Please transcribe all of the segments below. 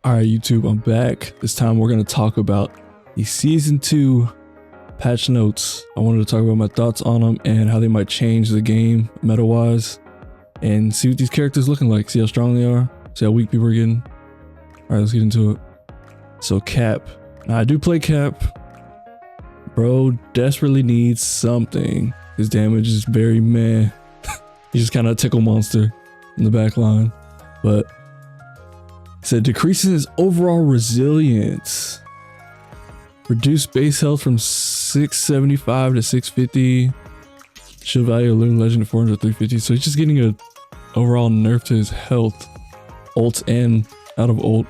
All right, YouTube, I'm back. This time we're going to talk about the Season 2 patch notes. I wanted to talk about my thoughts on them and how they might change the game meta-wise and see what these characters looking like. See how strong they are. See how weak people are getting. All right, let's get into it. So Cap. Now, I do play Cap. Bro desperately needs something. His damage is very meh. He's just kind of a tickle monster in the back line. But said decreases his overall resilience. Reduce base health from 675 to 650. Shield value of living legend to 400 to 350. So he's just getting a overall nerf to his health. Ult and out of ult.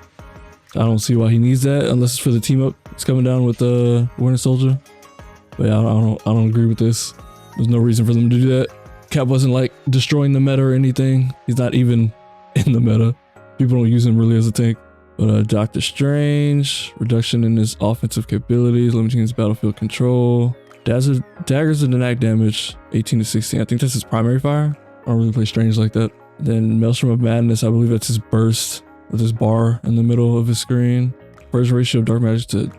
I don't see why he needs that unless it's for the team up. It's coming down with Winter Soldier. But yeah, I don't agree with this. There's no reason for them to do that. Cap wasn't like destroying the meta or anything. He's not even in the meta. People don't use him really as a tank. But Doctor Strange, reduction in his offensive capabilities, limiting his battlefield control. Daggers and attack damage, 18 to 16. I think that's his primary fire. I don't really play Strange like that. Then Maelstrom of Madness, I believe that's his burst with his bar in the middle of his screen. First ratio of dark magic to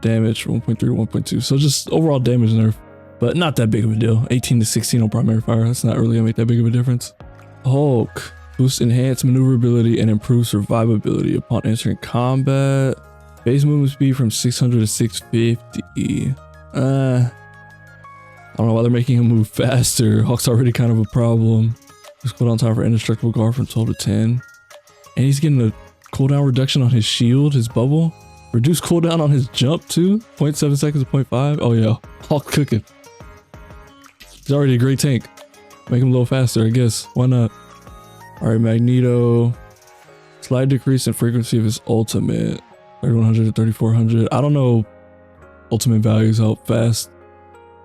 damage, 1.3 to 1.2. So just overall damage nerf, but not that big of a deal. 18 to 16 on primary fire. That's not really gonna make that big of a difference. Hulk. Boost enhanced maneuverability and improve survivability upon entering combat. Base movement speed from 600 to 650. I don't know why they're making him move faster. Hulk's already kind of a problem. His cooldown time for indestructible guard from 12 to 10. And he's getting a cooldown reduction on his shield, his bubble. Reduce cooldown on his jump too. 0.7 seconds to 0.5. Oh yeah, Hulk cooking. He's already a great tank. Make him a little faster, I guess. Why not? All right, Magneto. Slight decrease in frequency of his ultimate. 3100 to 3400. I don't know ultimate values, how fast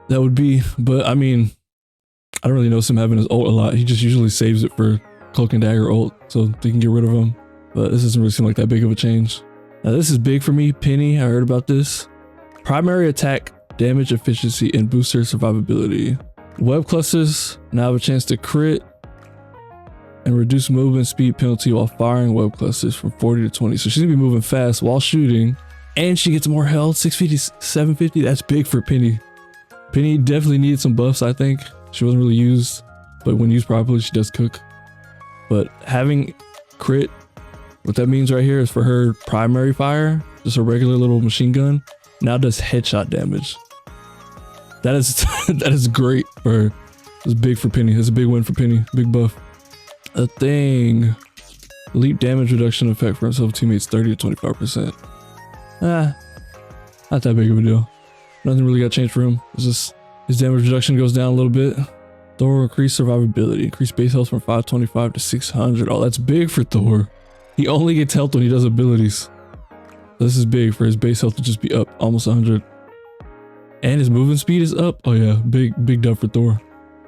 that would be. But I mean, I don't really notice him having his ult a lot. He just usually saves it for Cloak and Dagger ult, so they can get rid of him. But this doesn't really seem like that big of a change. Now this is big for me, Penny. I heard about this. Primary attack, damage efficiency, and booster survivability. Web clusters now have a chance to crit and reduce movement speed penalty while firing web clusters from 40 to 20. So she's gonna be moving fast while shooting, and she gets more health, 650, 750. That's big for Penny. Penny definitely needed some buffs, I think. She wasn't really used, but when used properly, she does cook. But having crit, what that means right here is for her primary fire, just a regular little machine gun, now does headshot damage. That is that is great for her. It's big for Penny. It's a big win for Penny. Big buff. A thing. Leap damage reduction effect for himself teammates 30 to 25%. Not that big of a deal. Nothing really got changed for him. It's just his damage reduction goes down a little bit. Thor increased survivability. Increased base health from 525 to 600. Oh, that's big for Thor. He only gets health when he does abilities. This is big for his base health to just be up almost 100. And his movement speed is up. Oh yeah, big dub for Thor.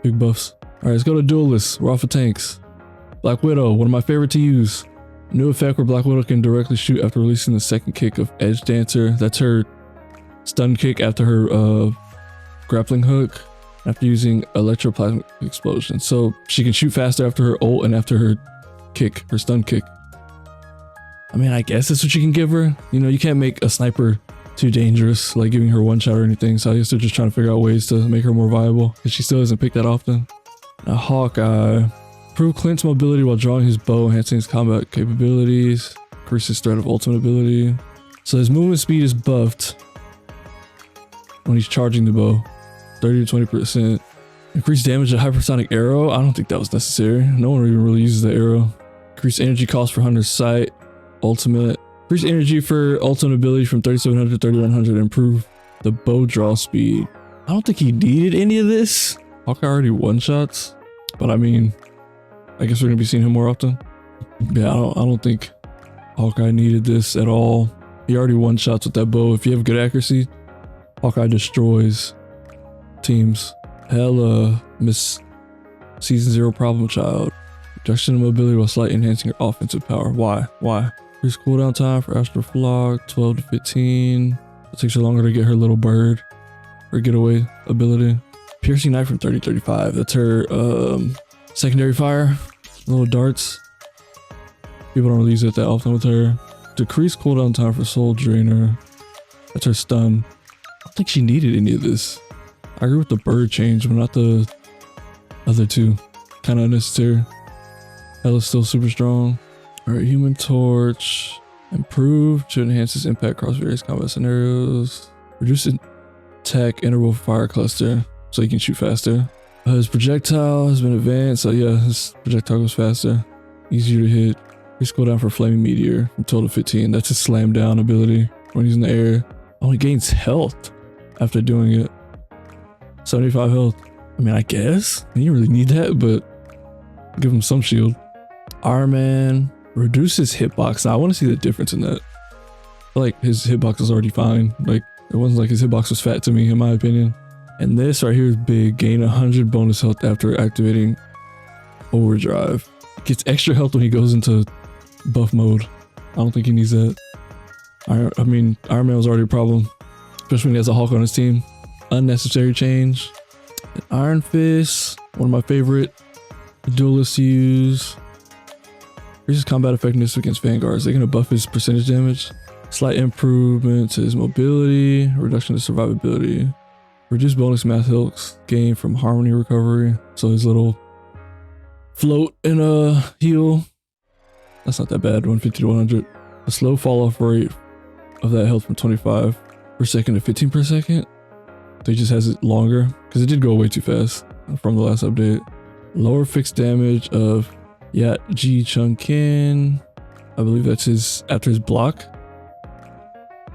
Big buffs. All right, let's go to duelists. We're off of tanks. Black Widow, one of my favorite to use. New effect where Black Widow can directly shoot after releasing the second kick of Edge Dancer. That's her stun kick after her grappling hook, after using electroplasmic explosion. So she can shoot faster after her ult and after her kick, her stun kick. I mean, I guess that's what you can give her. You know, you can't make a sniper too dangerous, like giving her one shot or anything. So I guess they're just trying to figure out ways to make her more viable, because she still hasn't picked that often. Now Hawkeye. Improve Clint's mobility while drawing his bow, enhancing his combat capabilities. Increase his threat of ultimate ability. So his movement speed is buffed when he's charging the bow. 30 to 20%. Increase damage to hypersonic arrow. I don't think that was necessary. No one even really uses the arrow. Increase energy cost for Hunter's sight. Ultimate. Increase energy for ultimate ability from 3700 to 3100. Improve the bow draw speed. I don't think he needed any of this. Hawkeye already one-shots. But I mean, I guess we're gonna be seeing him more often. Yeah, I don't think Hawkeye needed this at all. He already one-shots with that bow. If you have good accuracy, Hawkeye destroys teams. Hella Miss Season 0 problem child. Reduction in mobility while slightly enhancing your offensive power. Why? Increase cooldown time for Astral Flock, 12 to 15. It takes her longer to get her little bird or getaway ability. Piercing knife from 30 to 35. That's her secondary fire. Little darts. People don't really use it that often with her. Decrease cooldown time for Soul Drainer. That's her stun. I don't think she needed any of this. I agree with the bird change, but not the other two. Kind of unnecessary. Hella's still super strong. Alright, Human Torch. Improve to enhance its impact across various combat scenarios. Reduce attack interval fire cluster so you can shoot faster. His projectile has been advanced, so yeah, his projectile goes faster. Easier to hit. Increase cooldown for Flaming Meteor from 12 to 15. That's his slam down ability when he's in the air. Only gains health after doing it. 75 health. I mean, I guess. You don't really need that, but give him some shield. Iron Man reduces hitbox. Now, I want to see the difference in that. I feel like his hitbox is already fine. Like, it wasn't like his hitbox was fat to me, in my opinion. And this right here is big. Gain 100 bonus health after activating Overdrive. Gets extra health when he goes into buff mode. I don't think he needs that. I mean, Iron Man was already a problem, especially when he has a Hulk on his team. Unnecessary change. And Iron Fist, one of my favorite duelists to use. Increases combat effectiveness against vanguards. They're gonna buff his percentage damage. Slight improvement to his mobility. Reduction to survivability. Reduce bonus mass health gain from harmony recovery. So his little float and heal. That's not that bad. 150 to 100. A slow fall off rate of that health from 25 per second to 15 per second. So he just has it longer because it did go way too fast from the last update. Lower fixed damage of Yat Ji Chung Kin. I believe that's his after his block.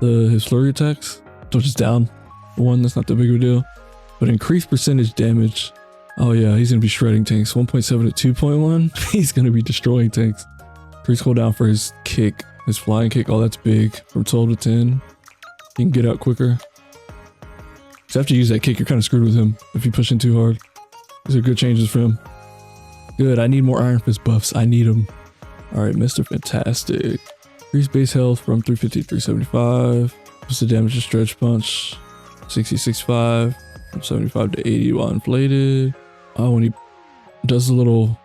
His flurry attacks. So just down one. That's not that big of a deal. But increased percentage damage. Oh yeah, he's gonna be shredding tanks. 1.7 to 2.1. He's gonna be destroying tanks. Increase cooldown for his kick. His flying kick. Oh, that's big. From 12 to 10. He can get out quicker. So after you use that kick, you're kind of screwed with him if you push in too hard. These are good changes for him. Good, I need more Iron Fist buffs. I need them. Alright, Mr. Fantastic. Increase base health from 350 to 375. Plus the damage to Stretch Punch. 66.5. From 75 to 80 while inflated. Oh, when he does a little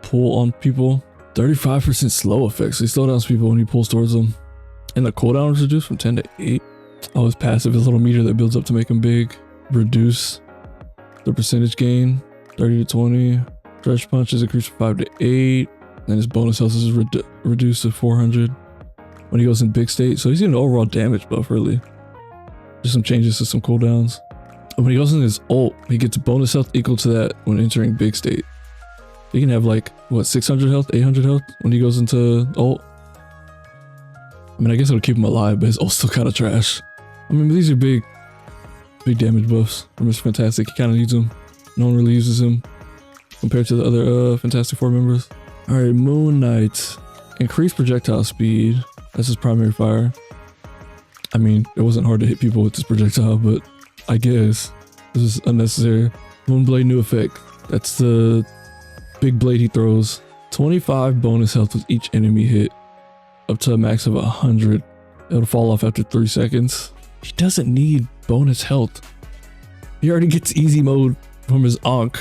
pull on people. 35% slow effect. So he slow downs people when he pulls towards them. And the cooldown is reduced from 10 to 8. Oh, his passive, his little meter that builds up to make him big. Reduce the percentage gain. 30 to 20. Stretch Punch is increased from 5 to 8. And his bonus health is reduced to 400 when he goes in big state. So he's getting an overall damage buff, really. Just some changes to some cooldowns. And when he goes in his ult, he gets bonus health equal to that when entering big state. He can have like, what, 600 health, 800 health when he goes into ult. I mean, I guess it'll keep him alive, but his ult's still kind of trash. I mean, these are big damage buffs from Mr. Fantastic. He kind of needs them. No one really uses him compared to the other Fantastic Four members. All right, Moon Knight. Increased projectile speed. That's his primary fire. I mean, it wasn't hard to hit people with this projectile, but I guess this is unnecessary. Moonblade new effect. That's the big blade he throws. 25 bonus health with each enemy hit. Up to a max of 100. It'll fall off after 3 seconds. He doesn't need bonus health. He already gets easy mode from his Ankh.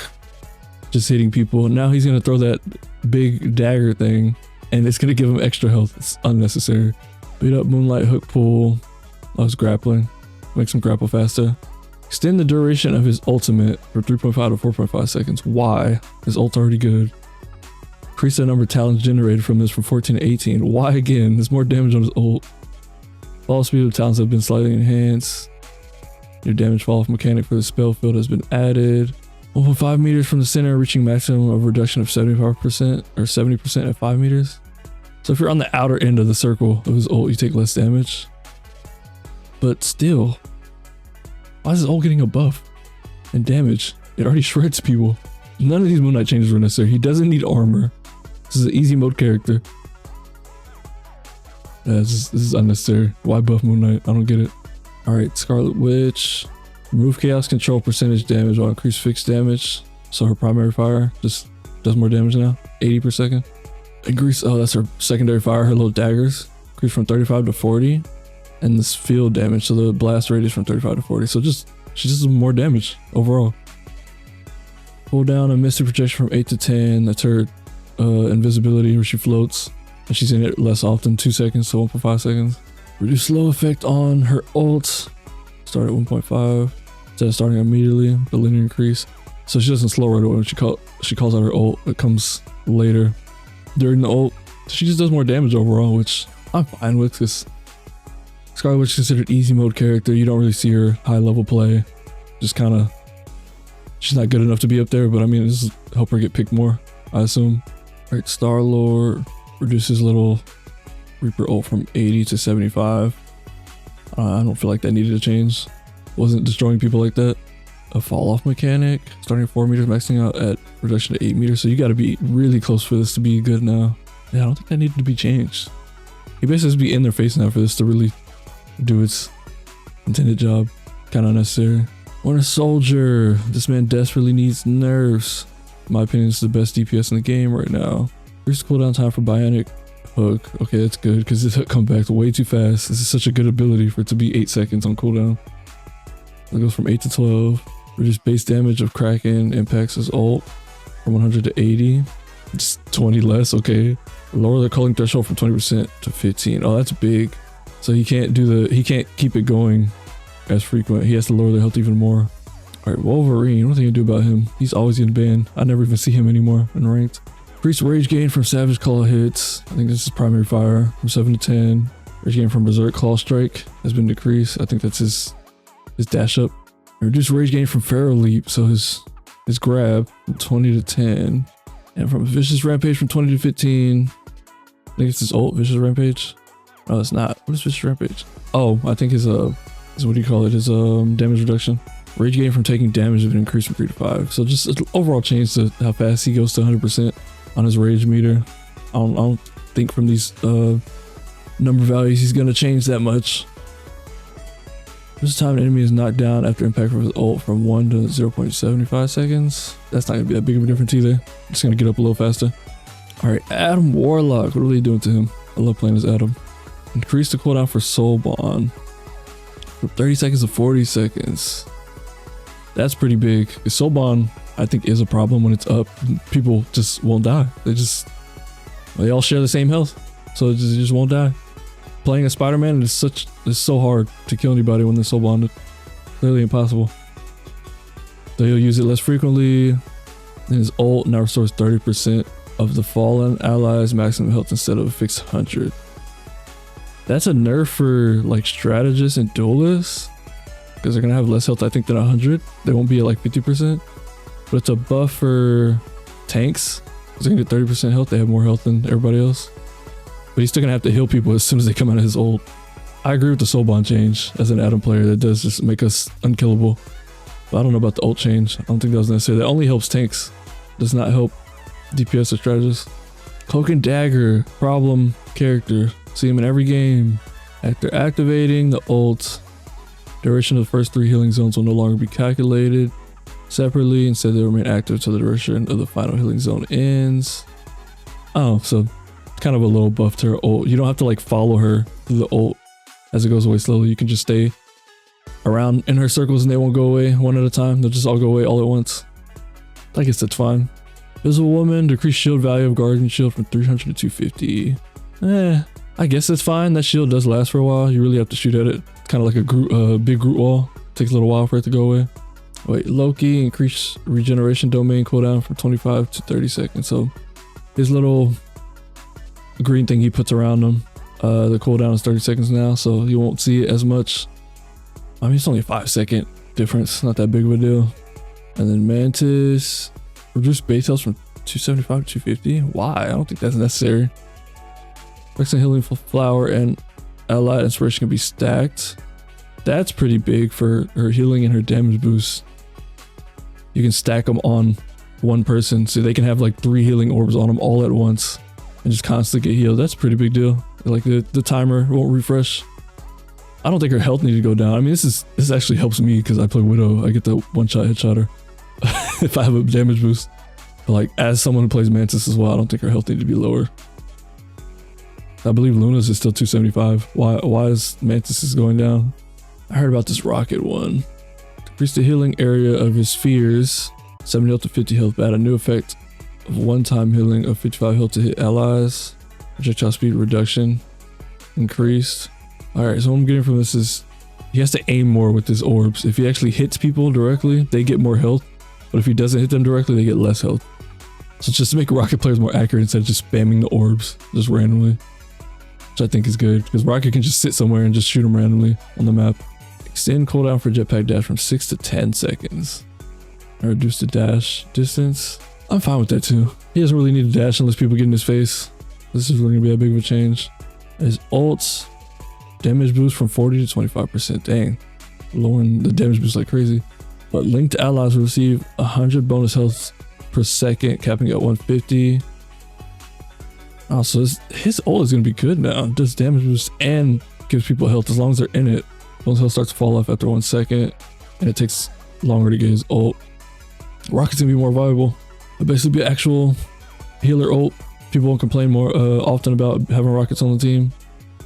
Just hitting people. And now he's going to throw that big dagger thing. And it's going to give him extra health. It's unnecessary. Beat up Moonlight Hook Pull. Loves grappling. Makes him grapple faster. Extend the duration of his ultimate from 3.5 to 4.5 seconds. Why? His ult's already good. Increase the number of talents generated from this from 14 to 18. Why again? There's more damage on his ult. Fall speed of talents have been slightly enhanced. Your damage fall off mechanic for the spell field has been added. 1.5 meters from the center, reaching maximum of reduction of 75% or 70% at 5 meters. So if you're on the outer end of the circle of his ult, you take less damage. But still, why is his ult getting a buff and damage? It already shreds people. None of these Moon Knight changes were necessary. He doesn't need armor. This is an easy mode character. Yeah, this is unnecessary. Why buff Moon Knight? I don't get it. Alright, Scarlet Witch. Remove chaos control percentage damage while increase fixed damage. So her primary fire just does more damage now. 80 per second. Increase, oh, that's her secondary fire, her little daggers. Increase from 35 to 40. And this field damage, so the blast radius from 35 to 40. So she just does more damage overall. Pull down a Mystic Projection from 8 to 10. That's her invisibility where she floats. and she's in it less often, 2 seconds, so 1.5 seconds. Reduce slow effect on her ult. Start at 1.5 instead of starting immediately. The linear increase, so she doesn't slow right away when she calls out her ult. It comes later during the ult. She just does more damage overall, which I'm fine with because Scarlet Witch is considered easy mode character. You don't really see her high level play. Just kind of, she's not good enough to be up there, but I mean, this is help her get picked more, I assume. All right, Star-Lord reduces little Reaper ult from 80 to 75. I don't feel like that needed to change. Wasn't destroying people like that. A fall off mechanic, starting at 4 meters, maxing out at reduction to 8 meters. So you got to be really close for this to be good now. Yeah, I don't think that needed to be changed. He basically has to be in their face now for this to really do its intended job. Kind of unnecessary. Winter Soldier. This man desperately needs nerfs. In my opinion, this is the best DPS in the game right now. Increase cooldown time for Bionic Hook. Okay, that's good because this hook comes back way too fast. This is such a good ability for it to be 8 seconds on cooldown. It goes from 8 to 12. Reduce base damage of Kraken impacts his ult from 100 to 80. It's 20 less, okay. Lower the culling threshold from 20% to 15. Oh, that's big. So he can't keep it going as frequent. He has to lower the health even more. All right, Wolverine, what are they gonna do about him? He's always getting banned. I never even see him anymore in ranked. Increased rage gain from Savage Claw hits. I think this is primary fire from 7 to 10. Rage gain from Berserk Claw Strike has been decreased. I think that's his dash up. Reduced rage gain from Pharaoh Leap, so his grab from 20 to 10. And from Vicious Rampage from 20 to 15. I think it's his ult, Vicious Rampage. Oh, it's not. What is Vicious Rampage? Oh, I think his what do you call it? His damage reduction. Rage gain from taking damage has been increased from 3 to 5. So just an overall change to how fast he goes to 100% on his rage meter. I don't think from these number values he's gonna change that much. This time an enemy is knocked down after impact from his ult from 1 to 0.75 seconds. That's not gonna be that big of a difference either. Just gonna get up a little faster. All right, Adam Warlock. What are they doing to him? I love playing as Adam. Increase the cooldown for Soul Bond from 30 seconds to 40 seconds. That's pretty big. Soul Bond, I think, is a problem when it's up. People just won't die. They all share the same health, so they just won't die. Playing as Spider-Man is so hard to kill anybody when they're soul bonded. Clearly impossible. So he'll use it less frequently. And his ult now restores 30% of the fallen allies' maximum health instead of a fixed 100. That's a nerf for like strategists and duelists, because they're gonna have less health, I think, than 100. They won't be at like 50%. But it's a buff for tanks, because they're gonna get 30% health. They have more health than everybody else. But he's still gonna have to heal people as soon as they come out of his ult. I agree with the soul bond change as an Adam player. That does just make us unkillable. But I don't know about the ult change. I don't think that was necessary. That only helps tanks. Does not help DPS or strategists. Cloak and Dagger, problem character. See him in every game. After activating the ult, duration of the first 3 healing zones will no longer be calculated separately. Instead, they remain active until the duration of the final healing zone ends. Oh, so kind of a little buff to her ult. You don't have to like follow her through the ult as it goes away slowly. You can just stay around in her circles and they won't go away one at a time. They'll just all go away all at once. I guess that's fine. Visible Woman, decrease shield value of Guardian Shield from 300 to 250. I guess that's fine. That shield does last for a while. You really have to shoot at it. Kind of like a big Groot wall. Takes a little while for it to go away. Wait, Loki, increase regeneration domain cooldown from 25 to 30 seconds. So his little green thing he puts around him, the cooldown is 30 seconds now, so you won't see it as much. I mean, it's only a 5-second difference. Not that big of a deal. And then Mantis, reduce base health from 275 to 250. Why? I don't think that's necessary. Excellent healing flower and allied inspiration can be stacked. That's pretty big for her healing and her damage boost. You can stack them on one person, so they can have like 3 healing orbs on them all at once and just constantly get healed. That's a pretty big deal. Like the timer won't refresh. I don't think her health needs to go down. I mean, this actually helps me because I play Widow. I get the one-shot headshot her if I have a damage boost. But like as someone who plays Mantis as well, I don't think her health needs to be lower. I believe Luna's is still 275. Why is Mantis going down? I heard about this rocket one. Decrease the healing area of his spheres. 70 health to 50 health. Add a new effect of one-time healing of 55 health to hit allies. Projectile speed reduction increased. All right, so what I'm getting from this is he has to aim more with his orbs. If he actually hits people directly, they get more health. But if he doesn't hit them directly, they get less health. So just to make Rocket players more accurate instead of just spamming the orbs just randomly. Which I think is good, because Rocket can just sit somewhere and just shoot them randomly on the map. Extend cooldown for jetpack dash from 6 to 10 seconds. And reduce the dash distance. I'm fine with that too. He doesn't really need to dash unless people get in his face. This is really gonna be a big of a change. His ults, damage boost from 40 to 25%. Dang, lowering the damage boost like crazy. But linked allies will receive 100 bonus health per second, capping at 150. Oh, so his ult is gonna be good now. It does damage boost and gives people health as long as they're in it. Bonus health starts to fall off after 1 second, and it takes longer to get his ult. Rocket's gonna be more viable. It'll basically be actual healer ult. People won't complain more often about having Rockets on the team.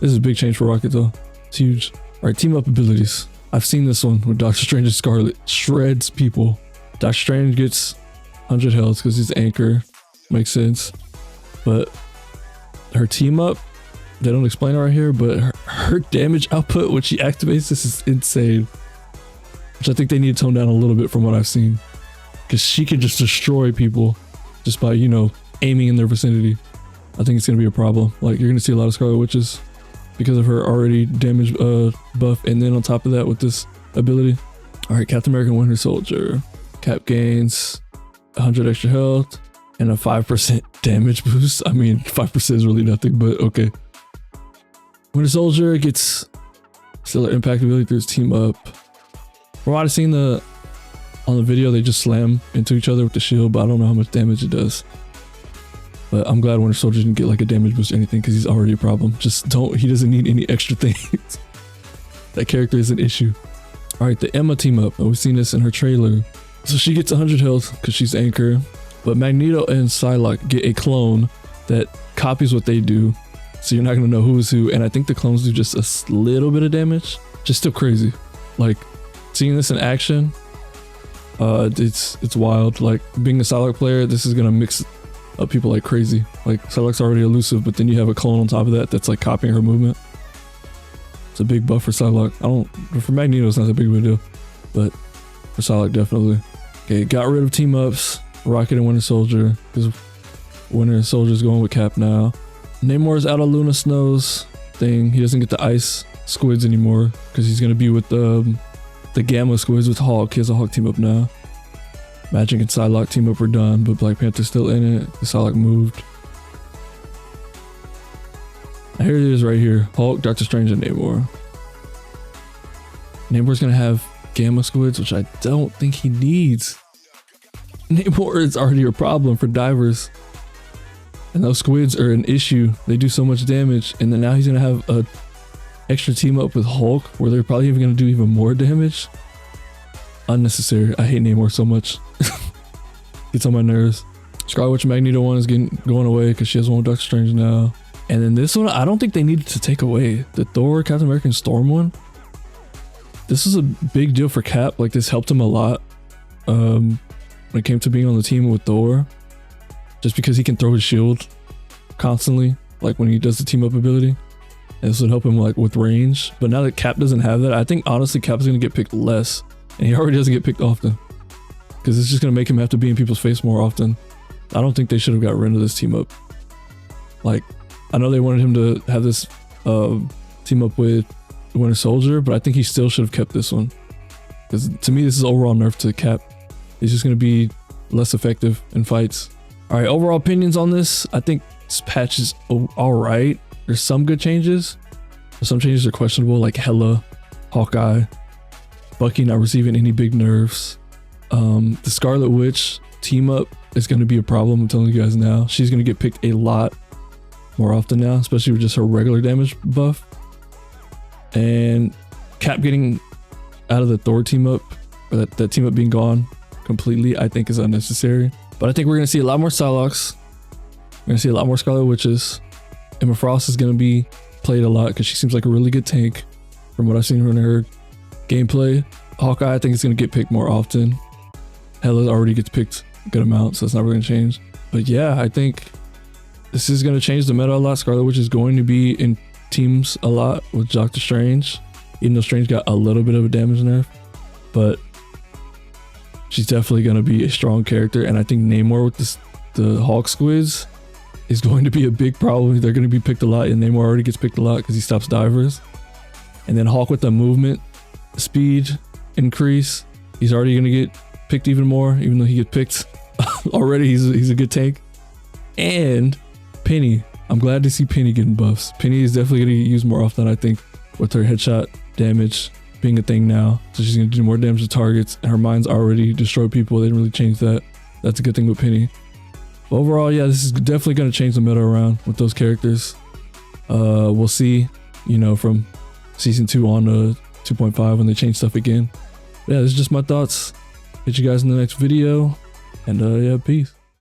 This is a big change for Rocket though. It's huge. All right, team up abilities. I've seen this one with Doctor Strange and Scarlet. Shreds people. Doctor Strange gets 100 health because he's anchor. Makes sense. But her team up, they don't explain it right here, but her damage output when she activates this is insane. Which I think they need to tone down a little bit from what I've seen. Because she can just destroy people just by, you know, aiming in their vicinity. I think it's going to be a problem. Like, you're going to see a lot of Scarlet Witches because of her already damage buff, and then on top of that with this ability. All right, Captain America Winter Soldier. Cap gains 100 extra health and a 5% damage boost. I mean, 5% is really nothing, but okay. Winter Soldier gets stellar impact ability through his team up. From what I've seen on the video, they just slam into each other with the shield, but I don't know how much damage it does. But I'm glad Winter Soldier didn't get like a damage boost or anything, because he's already a problem. He doesn't need any extra things. That character is an issue. All right, the Emma team up. We've seen this in her trailer. So she gets 100 health because she's anchor, but Magneto and Psylocke get a clone that copies what they do. So you're not gonna know who is who. And I think the clones do just a little bit of damage. Just still crazy. Like, seeing this in action, it's wild. Like, being a Psylocke player, this is gonna mix up people like crazy. Like, Psylocke's already elusive, but then you have a clone on top of that that's like copying her movement. It's a big buff for Psylocke. For Magneto, it's not that big of a deal, but for Psylocke, definitely. Okay, got rid of team ups, Rocket and Winter Soldier, because Winter Soldier's going with Cap now. Namor's out of Luna Snow's thing. He doesn't get the ice squids anymore because he's gonna be with the Gamma squids with Hulk. He has a Hulk team up now. Magic and Psylocke team up are done, but Black Panther's still in it. The Psylocke moved. Now here it is right here. Hulk, Doctor Strange, and Namor. Namor's gonna have Gamma squids, which I don't think he needs. Namor is already a problem for divers. And those squids are an issue. They do so much damage. And then now he's gonna have a extra team up with Hulk, where they're probably even gonna do even more damage. Unnecessary. I hate Namor so much. Gets on my nerves. Scarlet Witch and Magneto one is going away because she has one with Doctor Strange now. And then this one, I don't think they needed to take away. The Thor, Captain America, and Storm one. This is a big deal for Cap. Like, this helped him a lot when it came to being on the team with Thor. Just because he can throw his shield constantly, like when he does the team up ability. And this would help him like with range. But now that Cap doesn't have that, I think honestly Cap is going to get picked less. And he already doesn't get picked often. Because it's just going to make him have to be in people's face more often. I don't think they should have got rid of this team up. Like, I know they wanted him to have this team up with Winter Soldier, but I think he still should have kept this one. Because to me, this is overall nerf to Cap. He's just going to be less effective in fights. All right, overall opinions on this. I think this patch is all right. There's some good changes. But some changes are questionable, like Hela, Hawkeye, Bucky not receiving any big nerfs. The Scarlet Witch team up is going to be a problem. I'm telling you guys now. She's going to get picked a lot more often now, especially with just her regular damage buff. And Cap getting out of the Thor team up, or that team up being gone completely, I think is unnecessary. But I think we're going to see a lot more Psylocks. We're going to see a lot more Scarlet Witches. Emma Frost is going to be played a lot because she seems like a really good tank from what I've seen in her gameplay. Hawkeye, I think, is going to get picked more often. Hela already gets picked a good amount, so it's not really going to change. But yeah, I think this is going to change the meta a lot. Scarlet Witch is going to be in teams a lot with Doctor Strange, even though Strange got a little bit of a damage nerf, but she's definitely going to be a strong character. And I think Namor with the Hulk squids is going to be a big problem. They're going to be picked a lot, and Namor already gets picked a lot because he stops divers. And then Hulk with the movement speed increase, he's already going to get picked even more, even though he get picked already. He's a good tank. And Penny, I'm glad to see Penny getting buffs. Penny is definitely going to get used more often, I think, with her headshot damage being a thing now. So she's going to do more damage to targets, and her mind's already destroyed people. They didn't really change that. That's a good thing with Penny. But overall, yeah, this is definitely going to change the meta around with those characters. We'll see, you know, from season 2 on to 2.5 when they change stuff again. But yeah, this is just my thoughts. Catch you guys in the next video, and yeah, peace.